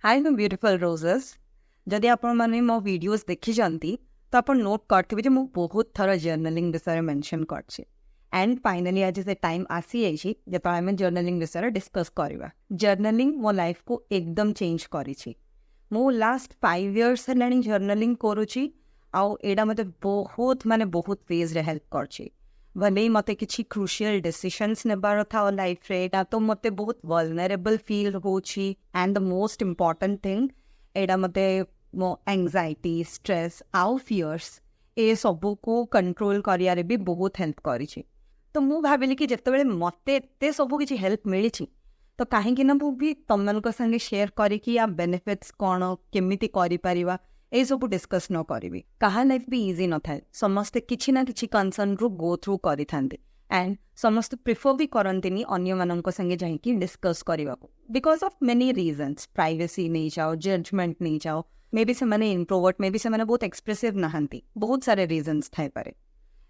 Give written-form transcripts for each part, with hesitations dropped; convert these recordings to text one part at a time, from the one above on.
हाय मैं beautiful roses जदि आपण माने मो वीडियोस देखि जानती तो आपण नोट करथिबे जे मु बहुत थरा जर्नलिंग विषय मेंशन करछि एंड फाइनली आज से टाइम आसी आइछि जे तो हम जर्नलिंग विषय डिस्कस करबा। जर्नलिंग मो लाइफ को एकदम चेंज करिछि। मु लास्ट 5 इयर्स हलानी जर्नलिंग करूछि आउ एडा मते बहुत फेज रे हेल्प करछि। भले मते किछि क्रूशियल डिसीजंस नेबार था लाइफ रे ता तो मते बहुत वल्नरेबल फील होछि and the most important thing एडा मते मो एंजाइटी स्ट्रेस आउ फियर्स ए सबू को कंट्रोल करियारे भी बहुत हेल्प करिछि। तो मु भाबिली कि जेतेबेले मते एते सबू किछि हेल्प मिलिछि तो काहेकि ना मु भी तमनको संगे शेयर करी कि या बेनिफिट्स कोन केमिति करि परिबा ए सब डिस्कस न करी। कहा लाइफ भी इजी न थाए, समस्ते किछि ना किछि कंसर्न रु गो थ्रू करि थांते एंड समस्त प्रिफर भी करंतिनी अन्य माननको संगे जाईकी डिस्कस करबा को because of many reasons. Privacy नहीं जाओ, जजमेंट नहीं जाओ, मे बी से माने इंट्रोवर्ट, मे बी से माने बहुत एक्सप्रेसिव नहंती, बहुत सारे रीजंस थाए पारे।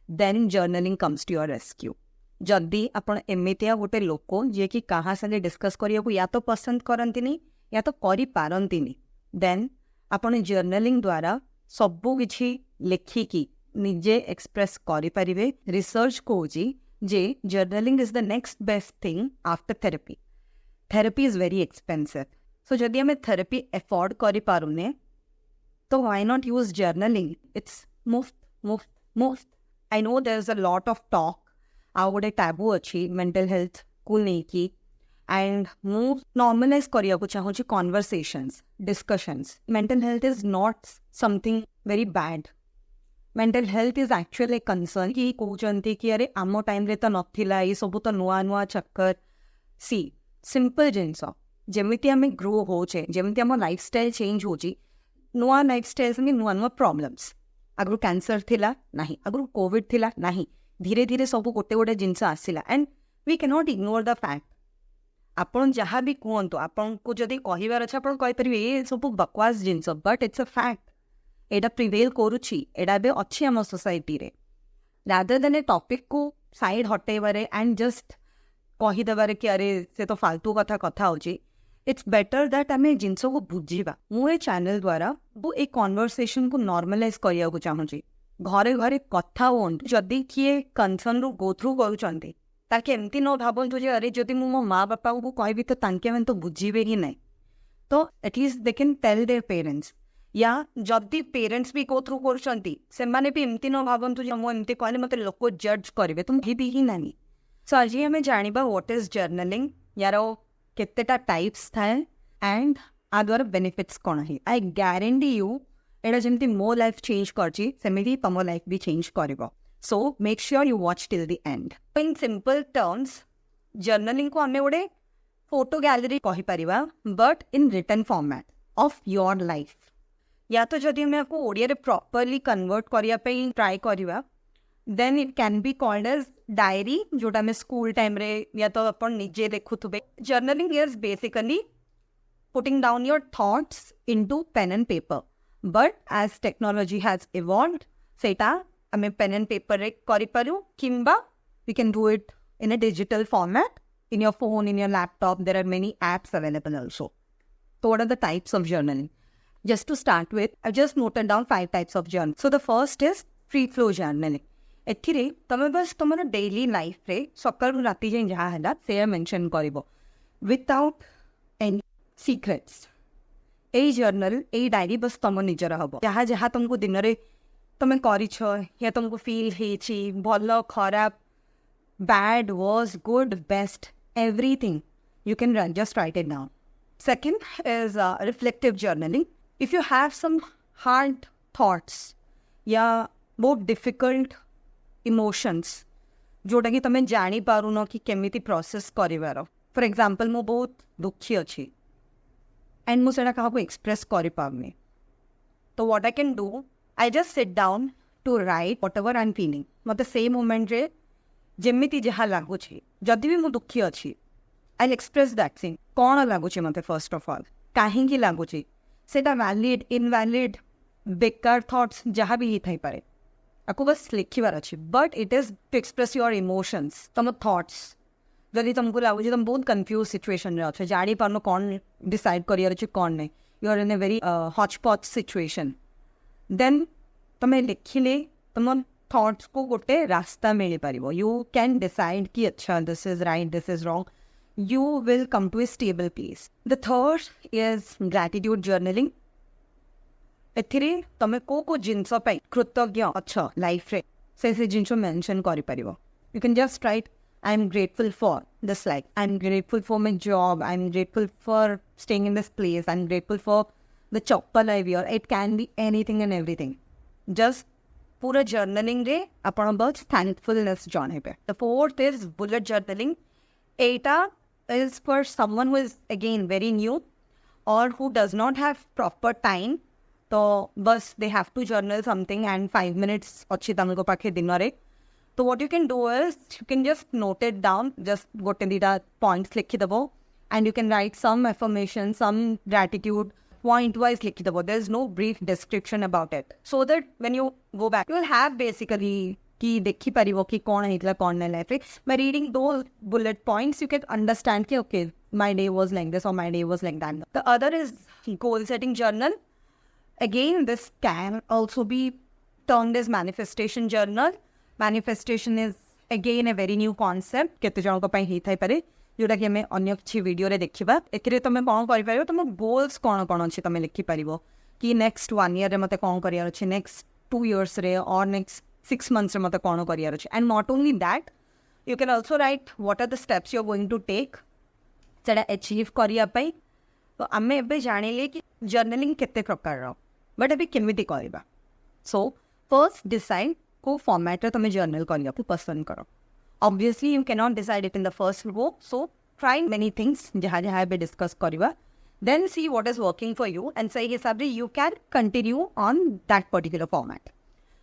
Then journaling comes to your rescue. जदि आपण एमितिया गोटे लोक जे कि कहा संगे डिस्कस करिया को या तो पसंद करंतिनी या तो करि पारंतिनी, देन आपण जर्नलिंग द्वारा सबू किछि लेखिकी निजे एक्सप्रेस करि परिबे। रिसर्च कहूछि जे journaling is the next best thing after therapy. Therapy is very expensive, so जदि हमें थेरेपी एफोर्ड करि पारुने तो why not use journaling. It's मुफ्त मुफ्त मुफ्त। I know there is a lot of talk आ गोटे टैबू अच्छी मेंटल हेल्थ को लेकी एंड मु नॉर्मलाइज करिया को चाहूँ conversations discussions. Mental health is not something very bad. Mental health is actually a concern कि कहते कि अरे आम टाइम रे तो नथिला ये सब तो नुआ नुआ चक्कर। सी सिंपल जिनस जमीती आम ग्रो होचे, जमीती आम लाइफस्टाइल चेंज होची, नुआ लाइफस्टाइल संगे नुआ नुआ प्रॉब्लम्स। आगु कैंसर थिला नहीं, आगु कोविड थिला नहीं, धीरे धीरे सब गोटे गोटे जिनस आसिला and we can not ignore the fact. आपण जहाँ भी कहतु आपन को जदि कहबार अच्छे आप कहीपर ये सब बकवास जिनस, but it's a fact. Etah prevail करुछि, एटा बे अच्छी आम सोसाइटी रे। रादर देन ए टॉपिक को साइड हटेबारे एंड जस्ट कहीदेबारे कि अरे से तो फालतू कथा कथा होची, इट्स बेटर दैट आम जिनस को बुझीबा। मु ए चैनल द्वारा वो ए कन्वर्सेशन को नॉर्मलाइज करिया को चाहूँगी। घरे घरे कथा होंतु, जदि किए कंसर्न रु गो थ्रू करूचंती ताकि एमती न भावतु जे अरे जदि मो माँ बापा को कहबी तो तांके मैंने तो बुझीबे ही नहीं, तो at least they can tell their parents. या जदि पेरेंट्स भी गो थ्रू करूचंती सेमाने भी एमती न भावतु जे मो एमती कहले मते लोक जज करिवे, तुम भी ही नहीं। सो आज हमें जानिबा व्हाट इज जर्नलिंग, यार केतेटा टाइप्स थाए एंड आ द्वारा बेनिफिट्स कोन है। आई गारंटी यू एटा जेमती मो लाइफ चेंज करची सेमिति तमो लाइफ भी change करिवो। So make sure you watch till the end. In simple terms, journaling को हमें गोटे फोटो गैलरी कही परिवा, but in written format of your life. या तो जदि हमें आपको ओडिया रे properly convert करिया पे try करिवा, then it can be called as diary, जोटा में school time रे या तो अपन निजे देखुथुबे। Journaling is basically putting down your thoughts into pen and paper, but as technology has evolved, सेटा हमें पेन एंड पेपर रे करि पारू, किंबा we can do it in a digital format in your phone, in your laptop. There are many apps available also. So what are the types of journaling? Just to start with, I just noted down 5 types of journal. So the first is free flow journaling. एथिरे तमे बस तुमर daily life रे सकाळ राती जे जहा हला से मेंशन करिवो without any secrets. A journal a diary बस तुम निजर हबो। जहा जहा तुमको दिन रे तुम्हें करिछ या तुमको फील हेछि, भल खराब, bad worse good best, everything you can just write it down. Second is reflective journaling. If you have some hard thoughts या बहुत difficult emotions जोटा कि तुम्हें जानी पारुन कि केमिति प्रोसेस करिवार। फॉर एग्जांपल मु बहुत दुखी अच्छी एंड मु सेटा काहाको एक्सप्रेस करि पारनी, तो what I can do, I just sit down to write whatever I'm feeling. मत से मोमेंट रे जेमिति जहा लागुछि, जदि भी मु दुखी अछि I'll express that thing. कौन लागुछि मते फर्स्ट ऑफ ऑल, काहेकि लागुछि, सेटा वैलिड इनवैलिड बेकार थॉट्स जहा भी ही थाई पारे, आपको बस लिखिबार अछि, but it is to express your emotions, तम थॉट्स जदि तुमको लगुच तुम बहुत कन्फ्यूज सिचुएशन अच्छे जानी पार्न कौन डिसाइड कर कौन नहीं you are in a very hotchpotch situation then तुम्हें लिखिले तुम थॉट्स को गोटे रास्ता मिल पार यू कैन डिसाइड कि अच्छा this is right this is wrong you will come to a stable place. The third is gratitude journaling. एथिरे तमे को जिनस पाई कृतज्ञ अच्छा लाइफ रे से जिनस मेंशन करि परिबो. You can just write I am grateful for this life. I am grateful for my job. I am grateful for staying in this place. I am grateful for the chappal I wear. It can be anything and everything. Just पूरा journaling रे आपण बस thankfulness जणेबे. The fourth is bullet journaling. Etah is for someone who is again very new or who does not have proper time. So bus they have to journal something and 5 minutes अच्छी तमको पाखे दिन रे. So what you can do is you can just note it down, just गोटे दीटा points लिखी दबो and you can write some affirmation, some gratitude point wise लिखी दबो. There is no brief description about it so that when you go back you will have basically कि देखी पारिबो कि कौन हेतला कौन नहीं लाइफ रे. By reading those bullet points you can understand कि okay my day was like this or my day was like that. The other is goal setting journal. Again this can also be termed as manifestation journal. Manifestation is again a very new concept. केते जन को पई हे Thai पारे जोटा कि हमें अन्य किछि वीडियो रे देखिबा. एकरे तमे कोन करि पारिबो तम गोल्स कोन कोन अछि तमे लिखि पारिबो कि नेक्स्ट 1 ईयर रे मते कोन करियार अछि, नेक्स्ट 2 इयर्स रे और नेक्स्ट 6 months रे मते कोन करियार अछि. And not only that you can also write what are the steps you are going to take सेटा अचीव करिया पई. तो आमे एबे जानिले कि जर्नलिंग केते प्रकार रो बट अभी केमिति करबा. सो फर्स्ट डिसाइड को फॉर्मेट रे तमे जर्नल करिया को पसंद करो. Obviously you can not decide it in the first go. So try many things जहाँ जहाँ बे डिस्कस करवा. Then see what is working for you and सही हिसाब रे you can continue on that particular format.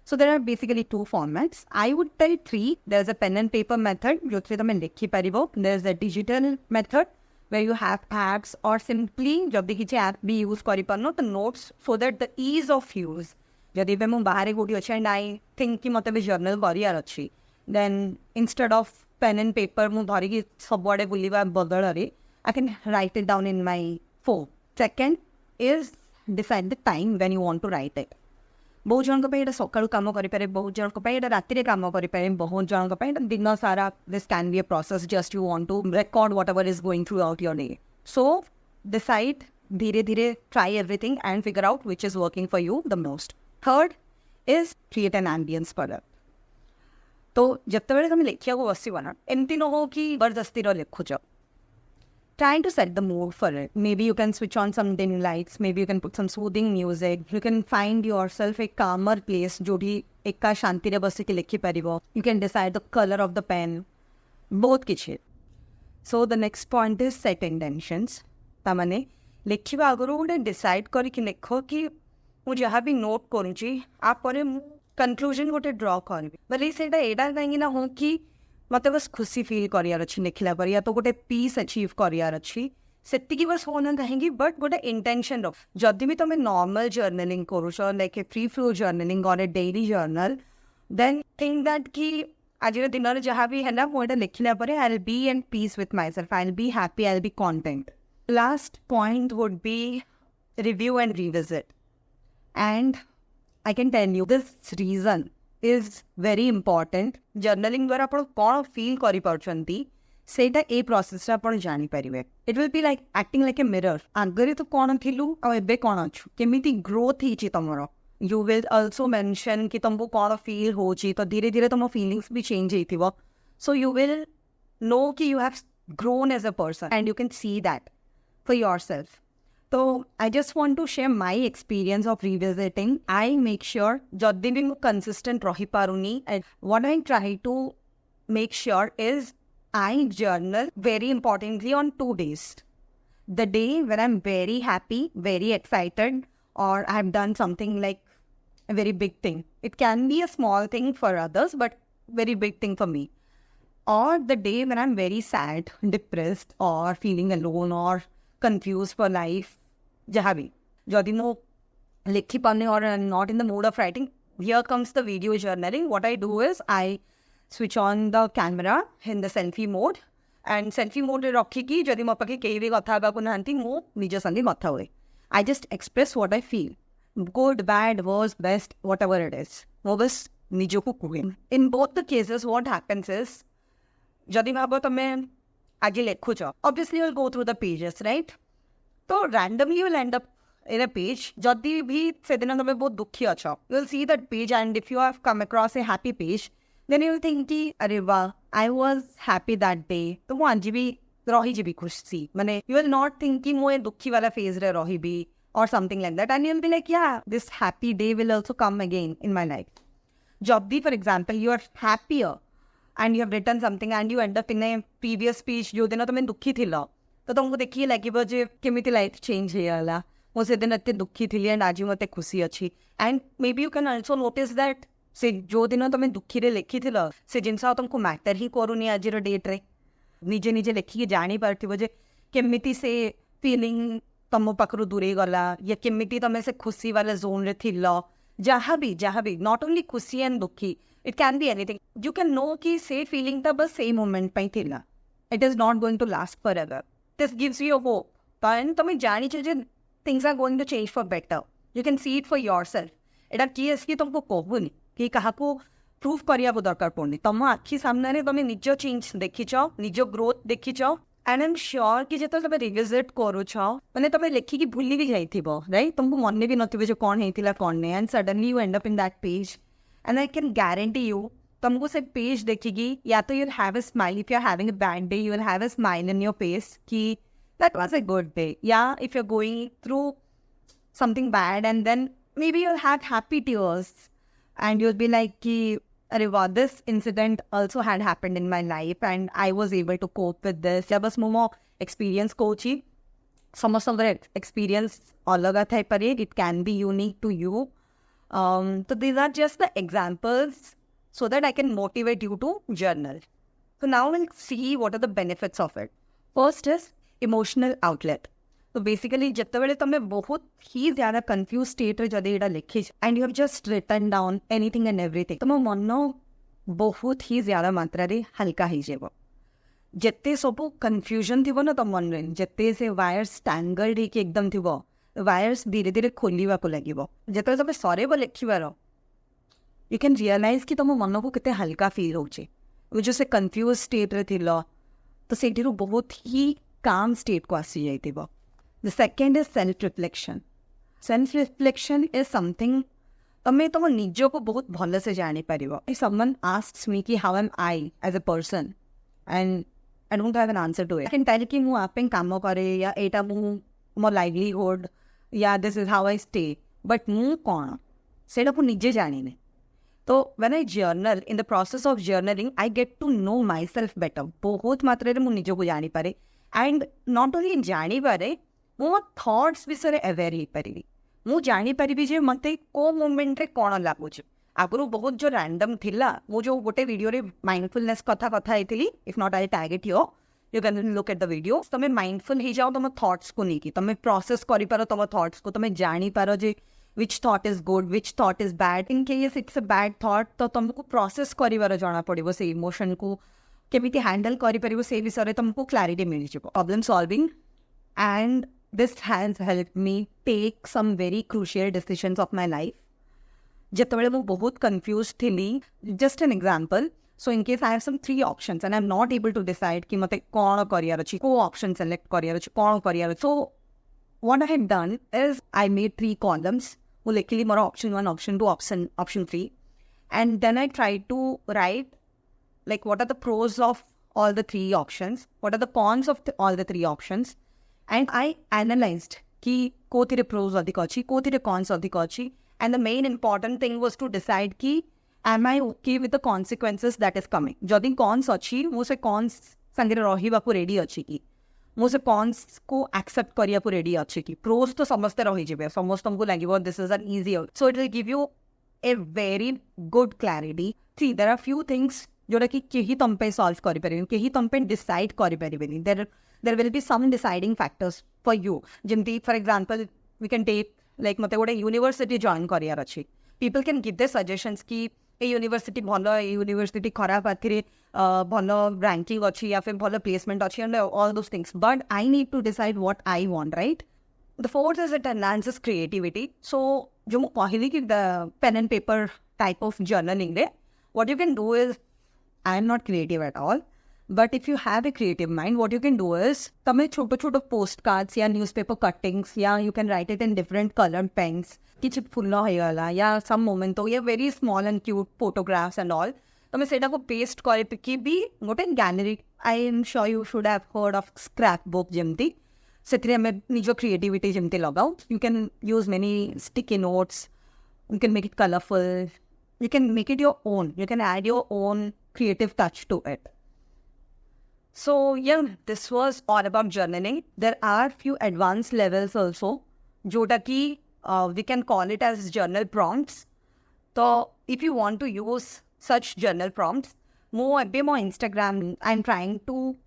So there are basically 2 formats. I would tell 3. There's a pen and paper method, जो three तमें लिखी पारिबो. There's a digital method where you have apps or simply जब भी किसी app भी use करी पारनो तो notes so that the ease of use. जदि भी मैं बाहर एक उठी अच्छी and I think कि मते भी journal करियार अच्छी. Then instead of pen and paper मु धरी की सब बड़े बुलीवा बदल रे I can write it down in my phone. Second is decide the time when you want to write it. बहुत जन को सकाळु काम करें, बहुत जन को राति काम करें, बहुत जन को दिन सारा. This can be a process just you want to record whatever is going throughout your day. So decide धीरे धीरे try everything and figure out which is working for you the most. Third is create an ambience for that. तो जितेबाला तुम लिखा बसव ना एमती न हो कि जबरदस्ती लिखुच. Trying to set the mood for it. Maybe you can switch on some dim lights. Maybe you can put some soothing music. You can find yourself a calmer place जोड़ी एका शांति रे बस के लिखी पारिबो. You can decide the color of the pen. बहुत किछि. So the next point is set intentions. तामाने लिखिबा आगरो गोटे decide करी कि लिखो कि मु जहाँ भी नोट करूची आप परे कंक्लूजन गोटे ड्रॉ करबी. भले सेटा एडा काहेकि ना हो कि मत बस खुशी फील करियार अच्छी लिखला पर या तो गोटे पीस अचीव करियार अच्छी सेतिकी बस होना कहेंगी. बट गोटे इंटेंशन रख जदि भी तुम्हें नॉर्मल जर्नलिंग करुच like a free flow journaling or a daily journal then think that कि आज दिन में जहाँ भी है मुझे लिखला पर I will be and peace with myself. I will be happy. I will be content. Last point would be review and revisit. And I can tell you this reason is very important. Journaling द्वारा आपण कौन feel करि परछंती सेटा a process रे आपण जानि परिबे. It will be like acting like a mirror. आगरे तो कौन थिलु आ एबे कौन अछु केमिति ग्रोथ हिची तमरो. यू विल आल्सो मेंशन कि तुमको कौन फील होची तो धीरे धीरे तुम फीलिंग्स भी चेंज हेतिबो. सो यू विल नो कि you have grown as a person and you can see that for yourself. So I just want to share my experience of revisiting. I make sure जदि भी मैं consistent रही पारुनी. What I try to make sure is I journal very importantly on 2 days. The day when I'm very happy, very excited, or I've done something like a very big thing. It can be a small thing for others, but very big thing for me. Or the day when I'm very sad, depressed, or feeling alone, or confused for life. जहाँ भी जदि no लिखी पाने और not in the mood of writing here comes the video journaling. What I do is I switch on the camera in the selfie mode and selfie mode रखिकी जदि मो पाखे केही भी कथा हेबाकु नाहंती मु निज संगे कथा हुए I just express what I feel good bad worse best whatever it is मो बस निजको कुहे in both the cases what happens is जदि भाबो तमे आज लिखुच obviously you will go through the pages right तो randomly you will end up in a page जदि भी से दिन तुम बहुत दुखी अच्छो you will see that page and if you have come across a happy page then you will think कि अरे वाह I was happy that day तो मु आज भी रही जी भी खुश सी माने you will not think कि मु दुखी वाला phase रे रही भी or something like that and you will be like yeah this happy day will also come again in my life जब भी for example you are happier and you have written something and you end up in a previous page जो दिन तुम दुखी थिलो तो तुमको देखिए लगे जे केमिति लाइफ चेंज होगा मुझे दिन एत दुखी थी एंड आज मत खुशी अच्छी and may be you can also notice that से जो दिन तुम दुखी लिखी से जिन तुमको मैटर ही करूनी आज डेट्रे निजे निजे लिखिकी जापार जे केमिति से फीलिंग तुम पाखु दूरे गला या केमिति तुम से खुशी वाला जोन रे थिलो जहाँ भी नॉट ओनली खुशी एंड दुखी it can be anything you can know कि से फीलिंग तो बस से मोमेंट पे थिला it is not going to last forever this gives you hope and तुम जानी जे things are going to change for better you can see it for yourself एटा की एसकी तुमको कहूनी कि काहाको प्रूफ करिया दरकार पड़नी तुम आखि सामने तुम निज चेंज देखीच निज ग्रोथ देखीच एंड आई एम श्योर कि जो तुम रिविजिट करुच मैंने तुम लिखिकी भूली भी जाइथिबो राइट तुमको मन भी नथिबे जो कौन हेतिला कौन नहीं and suddenly you end up in that page and I can guarantee you तुमको से पेज देखिकी या तो you will have a smile if you are having a bad day you will have a smile in your face कि that was a good day. Yeah, if you're going through something bad and then maybe you'll have happy tears and you'll be like, ki, "Arey wow, this incident also had happened in my life and I was able to cope with this." Yeah, bas mo experience coach hi. Some experience alaga thai pare. It can be unique to you. So these are just the examples so that I can motivate you to journal. So now we'll see what are the benefits of it. First is emotional outlet तो basically जिते तुम बहुत ही ज़्यादा confuse state रे जदि एटा लिखी and you have just written down anything and everything तुम मन बहुत ही ज़्यादा मात्रा रे हल्का हो जाए जिते सब कन्फ्यूजन थी ना तुम मन में जिते से वायर्स टैंगल्ड ही एकदम थी वायर्स धीरे धीरे खोलवा को लगे जिते तुम सरेब लिखार यू कैन रियलाइज कि तुम मन को कितने हल्का फील हो जो से कन्फ्यूज स्टेट रे थी तो से बहुत ही काम स्टेट को आसी जाइथिबो the second is self reflection is something तमें तुम निज को बहुत भल से जानी पारिबो इफ समवन आस्क्स मी कि how am I as a person and I don't have an answer to it I can tell कि मु आपे काम करे या एटा मो लाइवलीहुड या this is how I stay but मु कोन सेटा को निजे जानिने तो when I journal in the process of journaling I get to know myself better बहुत मात्रा रे मु निज को जानी पारे एंड नॉट ओनली जानीपारे मो थॉट्स विषय अवेयर हो पारि मु जानीपारि जे मत को मोमेंट रे कौन लगुच आगु बहुत जो रैंडम थिला मु जो गोटे वीडियो रे माइंडफुलनेस कथा हेतिली if not I tag it you can look at the video तुम माइंडफुल हो जाओ तुम थॉट्स को लेकिन तुम प्रोसेस कर पार तुम थॉट्स को तुम जानीपार जे which thought is good which thought is bad in case it's a bad thought तो तुमको प्रोसेस कर जना पड़ो से इमोशन को केमिति हैंडल करि से विषय तुमको क्लैरिटी मिल जाए problem solving and this has help me take some very crucial decisions of my life जिते मु बहुत कन्फ्यूज थी just an example so in case I have some 3 options and I am not able to decide कि मते कौन career अछि को option select career अछि कौन career so what I have done is I made 3 columns वो लिखली more option 1 option 2 option 3 and then I try to write like what are the pros of all the 3 options, what are the cons of all the 3 options, and I analyzed ki kothire pros adhik achi kothire cons adhik achi and the main important thing was to decide ki am I okay with the consequences that is coming. Jodi cons achi mo se cons sangre rahiba ku ready achi ki mo se cons ko accept kariya ku ready achi ki pros to samaste rahi jibe samostamku lagibo this is an easier so it will give you a very good clarity. See there are few things जोड़ा कि कहीं तुम पे solve कर कहीं तुम पे decide कर there will be some deciding factors for you जमती for example we can take like मत गोटे यूनिवर्सिटी जॉइन करार अच्छी people can give the suggestions कि ए यूनिवर्सिटी भल ए यूनिवर्सिटी खराब आखिर भल रैंकिंग अच्छी या फिर भल प्लेसमेंट अच्छी and all those things but I need to decide what I want right the fourth is it enhances creativity so जो मैं कहली कि pen and paper type of journaling रे what you can do is I am not creative at all but if you have a creative mind what you can do is तमें छोटो छोटो postcards या newspaper cuttings या you can write it in different colored pens किछि फुल्ला होइगला या some moment या very small and cute photographs and all तमें सेटा को paste करे कि भी गोटे gallery I am sure you should have heard of scrapbook जेमती ସେଥିରେ ଆମେ ନିଜ creativity ଯେମିତି ଲଗାଉ you can use many sticky notes you can make it colorful you can make it your own you can add your own creative touch to it so yeah this was all about journaling there are few advanced levels also jota ki we can call it as journal prompts so if you want to use such journal prompts more Instagram I'm trying to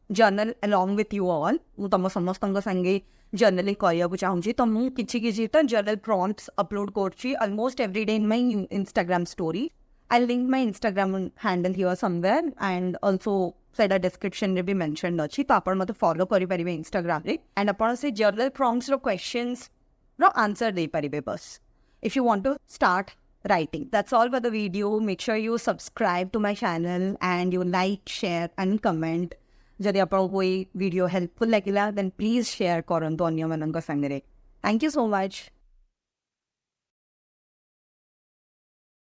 journal along with you all ମୁଁ ତମ ସମସ୍ତଙ୍କ ସାଙ୍ଗେ journaling କରିବାକୁ ଚାହୁଁଛି ତ ମୁଁ କିଛି ତ journal prompts upload କରୁଛି almost every day in my Instagram story I'll link my Instagram handle here somewhere and also ସେଇଟା description ରେ ବି mentioned ଅଛି ତ ଆପଣ ମୋତେ follow କରିପାରିବେ Instagram ରେ and ଆପଣ ସେ journal prompts ର questions ର answer ଦେଇପାରିବେ bus if you want to start writing that's all for the video make sure you subscribe to my channel and you like share and comment जदि आपको कोई video helpful लगिला then please share करंतु अन्य मनन संगे thank you so much